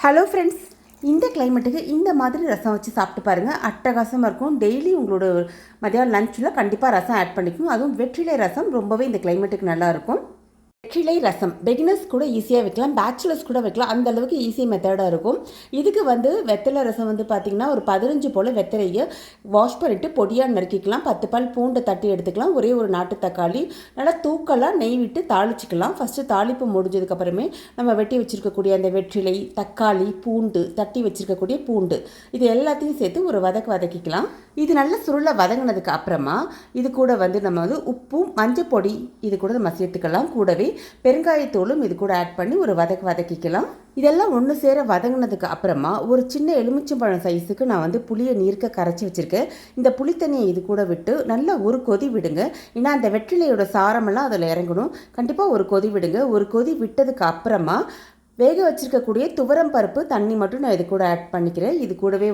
Hello friends, இந்த கிளைமேட்டுக்கு இந்த மாதிரி ரசம் வச்சு சாப்பிட்டு பாருங்கள். அட்டகாசமாக இருக்கும். டெய்லி உங்களோட மதியானம் லஞ்சில் கண்டிப்பாக ரசம் ஆட் பண்ணிக்கணும். அதுவும் வெற்றிலை ரசம் ரொம்பவே இந்த கிளைமேட்டுக்கு நல்லாயிருக்கும். வெற்றிலை ரசம் பிகினர்ஸ் கூட ஈஸியாக வைக்கலாம், பேச்சுலர்ஸ் கூட வைக்கலாம். அந்த அளவுக்கு ஈஸி மெத்தடாக இருக்கும். இதுக்கு வெத்தலை ரசம் பார்த்திங்கன்னா ஒரு 15 போல் வெத்தலையை வாஷ் பண்ணிவிட்டு பொடியாக நறுக்கிக்கலாம். 10 பால் பூண்டை தட்டி எடுத்துக்கலாம். ஒரே ஒரு நாட்டு தக்காளி நல்லா தூக்கலாக நெய் விட்டு தாளிச்சிக்கலாம். ஃபஸ்ட்டு தாளிப்பு முடிஞ்சதுக்கப்புறமே நம்ம வெட்டி வச்சுருக்கக்கூடிய அந்த வெற்றிலை, தக்காளி, பூண்டு, தட்டி வச்சுருக்கக்கூடிய பூண்டு இது எல்லாத்தையும் சேர்த்து ஒரு வதக்கிக்கலாம். இது நல்லா சுருளை வதங்கினதுக்கு அப்புறமா இது கூட நம்ம உப்பும் மஞ்சள் பொடி இது கூட நம்ம சேர்த்துக்கலாம். கூடவே பெருங்காயத்தூளும் இது கூட ஆட் பண்ணி ஒரு வதக்கிக்கலாம். இதெல்லாம் ஒன்று சேர வதங்கினதுக்கு அப்புறமா ஒரு சின்ன எலுமிச்சம்பழம் சைஸுக்கு நான் புளியை நீர்க்க கரைச்சி வச்சுருக்கேன். இந்த புளித்தண்ணியை இது கூட விட்டு நல்லா ஒரு கொதி விடுங்க. ஏன்னா அந்த வெற்றிலையோட சாரமெல்லாம் அதில் இறங்கணும். கண்டிப்பாக ஒரு கொதி விடுங்க. ஒரு கொதி விட்டதுக்கு அப்புறமா வேக வச்சுருக்கக்கூடிய துவரம் பருப்பு தண்ணி மட்டும் நான் இது கூட ஆட் பண்ணிக்கிறேன். இது கூடவே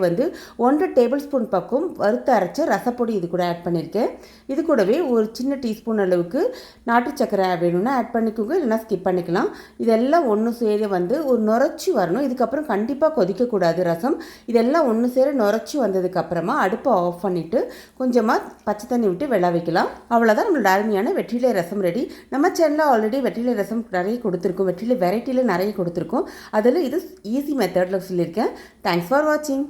1 டேபிள் ஸ்பூன் பக்கம் வறுத்து அரைச்ச ரசப்பொடி இது கூட ஆட் பண்ணியிருக்கேன். இது கூடவே ஒரு சின்ன டீஸ்பூன் அளவுக்கு நாட்டு சக்கரை வேணும்னா ஆட் பண்ணிக்கோங்க, இல்லைனா ஸ்கிப் பண்ணிக்கலாம். இதெல்லாம் ஒன்று சேர ஒரு நுரைச்சி வரணும். இதுக்கப்புறம் கண்டிப்பாக கொதிக்கக்கூடாது ரசம். இதெல்லாம் ஒன்று சேர நுரைச்சி வந்ததுக்கப்புறமா அடுப்பை ஆஃப் பண்ணிவிட்டு கொஞ்சமாக பச்சை தண்ணி விட்டு வெள்ளை வைக்கலாம். அவ்வளோதான் நம்மளோட அருமையான வெற்றிலை ரசம் ரெடி. நம்ம சேனலில் ஆல்ரெடி வெற்றிலை ரசம் நிறைய கொடுத்துருக்கோம். வெற்றிலை வெரைட்டியில் நிறைய கொடுத்துருக்கோம். அதில் இது ஈஸி மெத்தடில் சொல்லியிருக்கேன். தேங்க்ஸ் ஃபார் வாட்சிங்.